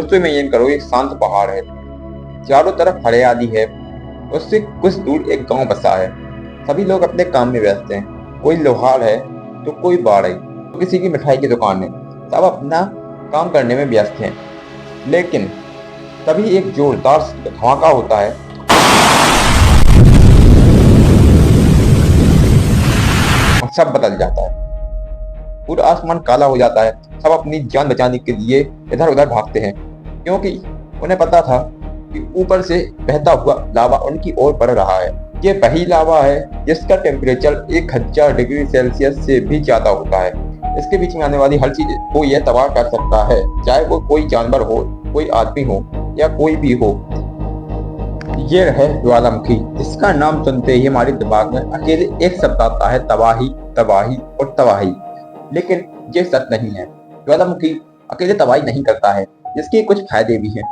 दोस्तों इमेजिन करो एक शांत पहाड़ है, चारों तरफ हरियाली है, उससे कुछ दूर एक गांव बसा है। सभी लोग अपने काम में व्यस्त हैं, कोई लोहार है तो कोई बाढ़ई, तो किसी की मिठाई की दुकान है। सब अपना काम करने में व्यस्त हैं। लेकिन तभी एक जोरदार धमाका होता है और सब बदल जाता है। पूरा आसमान काला हो जाता है। सब अपनी जान बचाने के लिए इधर उधर भागते हैं, क्योंकि उन्हें पता था कि ऊपर से बहता हुआ लावा उनकी ओर बढ़ रहा है। ये वही लावा है जिसका टेम्परेचर 1000 डिग्री सेल्सियस से भी ज्यादा होता है। इसके बीच में आने वाली हर चीज को यह तबाह कर सकता है, चाहे वो कोई जानवर हो, कोई आदमी हो या कोई भी हो। ये है ज्वालामुखी। इसका नाम सुनते ही हमारे दिमाग में अकेले एक शब्द आता है, तबाही, तबाही और तबाही। लेकिन ये सच नहीं है। ज्वालामुखी अकेले तबाही नहीं करता है, इसके कुछ फायदे भी हैं।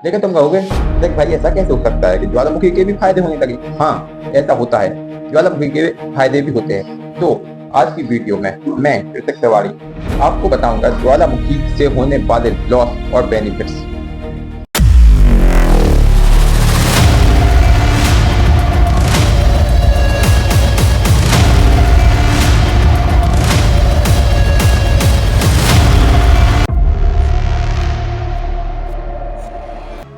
लेकिन तुम कहोगे, देख भाई ऐसा कैसे हो सकता है कि ज्वालामुखी के भी फायदे होने लगे? हाँ, ऐसा होता है, ज्वालामुखी के फायदे भी होते हैं। तो आज की वीडियो में मैं ऋतिक तिवारी आपको बताऊंगा ज्वालामुखी से होने वाले लॉस और बेनिफिट्स।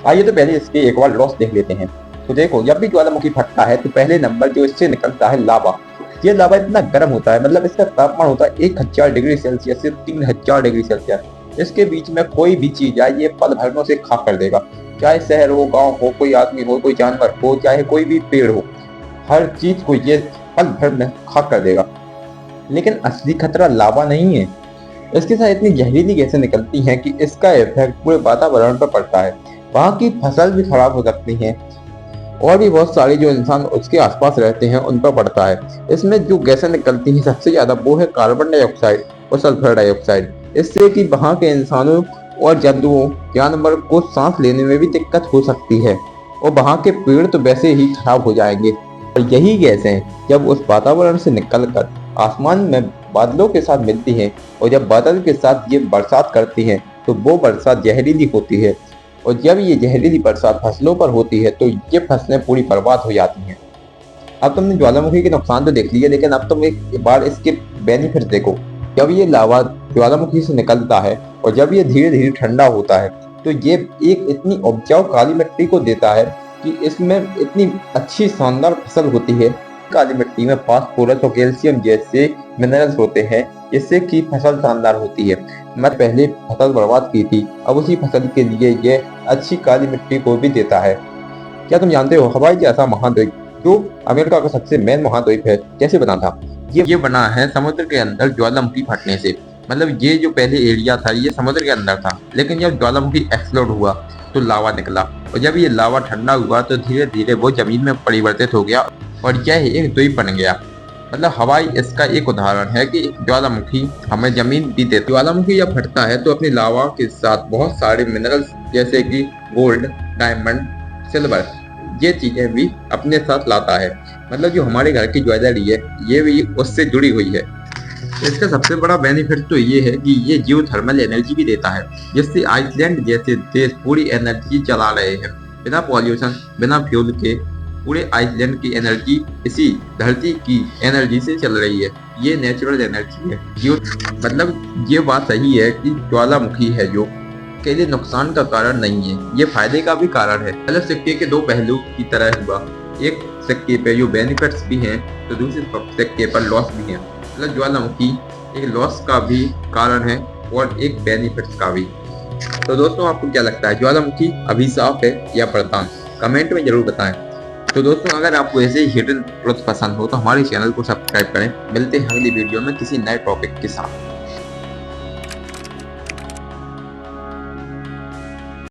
आइए तो पहले इसके एक बार लॉस देख लेते हैं। तो देखो, जब भी ज्वालामुखी फटता है तो पहले नंबर जो इससे निकलता है लावा। ये लावा इतना गर्म होता है, मतलब इसका तापमान होता है 1000 डिग्री सेल्सियस से 3000 डिग्री सेल्सियस। इसके बीच में कोई भी चीज आए ये पल भर में उसे खाक कर देगा। चाहे शहर हो, गाँव हो, कोई आदमी हो, कोई जानवर हो, चाहे कोई भी पेड़ हो, हर चीज को ये पल भर में खाक कर देगा। लेकिन असली खतरा लावा नहीं है। इसके साथ इतनी जहरीली गैसें निकलती हैं कि इसका इफेक्ट पूरे वातावरण पर पड़ता है। वहाँ की फसल भी खराब हो सकती है और भी बहुत सारी जो इंसान उसके आसपास रहते हैं उन पर पड़ता है। इसमें जो गैसें निकलती हैं सबसे ज्यादा वो है कार्बन डाइऑक्साइड और सल्फर डाइऑक्साइड। इससे कि वहाँ के इंसानों और जंतुओं, जानवर को सांस लेने में भी दिक्कत हो सकती है और वहाँ के पेड़ तो वैसे ही खराब हो जाएंगे। और यही गैसें जब उस वातावरण से निकलकर आसमान में बादलों के साथ मिलती हैं और जब बादल के साथ ये बरसात करती हैं तो वो बरसात जहरीली होती है। और जब ये जहरीली बरसात फसलों पर होती है तो ये फसलें पूरी बर्बाद हो जाती हैं। अब तुमने ज्वालामुखी के नुकसान तो देख लिए, लेकिन अब तुम एक बार इसके बेनिफिट देखो। जब ये लावा ज्वालामुखी से निकलता है और जब ये धीरे धीरे ठंडा होता है तो ये एक इतनी उपजाऊ काली मिट्टी को देता है कि इसमें इतनी अच्छी शानदार फसल होती है। काली मिट्टी में फास्फोरस और कैल्शियम जैसे मिनरल्स होते हैं, जिससे कि फसल शानदार होती है। मैं पहले फसल बर्बाद की थी, अब उसी फसल के लिए ये अच्छी काली मिट्टी को भी देता है। क्या तुम जानते हो हवाई जैसा महाद्वीप जो अमेरिका का सबसे मेन महाद्वीप है, कैसे बना था? ये बना है समुद्र के अंदर ज्वालामुखी फटने से। मतलब ये जो पहले एरिया था ये समुद्र के अंदर था, लेकिन जब ज्वालामुखी एक्सप्लोड हुआ तो लावा निकला और जब ये लावा ठंडा हुआ तो धीरे धीरे वो जमीन में परिवर्तित हो गया और यह एक द्वीप बन गया। मतलब हवाई इसका एक उदाहरण है कि ज्वालामुखी हमें जमीन भी देता है। ज्वालामुखी जब फटता है तो अपनी लावा के साथ बहुत सारे मिनरल्स जैसे कि गोल्ड, डायमंड, सिल्वर, ये चीजें भी अपने साथ लाता है। मतलब जो हमारे घर की ज्वेलरी है ये भी उससे जुड़ी हुई है। इसका सबसे बड़ा बेनिफिट तो ये है कि ये जियोथर्मल एनर्जी भी देता है, जिससे आइसलैंड जैसे देश पूरी एनर्जी चला रहे हैं। बिना पॉल्यूशन, बिना फ्यूल के पूरे आइसलैंड की एनर्जी इसी धरती की एनर्जी से चल रही है। ये नेचुरल एनर्जी है। मतलब ये बात सही है कि ज्वालामुखी है जो के लिए नुकसान का कारण नहीं है, ये फायदे का भी कारण है। मतलब सिक्के के दो पहलू की तरह हुआ। एक सिक्के पे जो बेनिफिट्स भी हैं तो दूसरे सिक्के पर लॉस भी है। मतलब ज्वालामुखी एक लॉस का भी कारण है और एक बेनिफिट्स का भी। तो दोस्तों आपको क्या लगता है, ज्वालामुखी अभिशाप है या वरदान? कमेंट में जरूर बताएं। तो दोस्तों अगर आपको ऐसे ही हिडन ट्रुथ पसंद हो तो हमारे चैनल को सब्सक्राइब करें। मिलते हैं अगली वीडियो में किसी नए टॉपिक के साथ।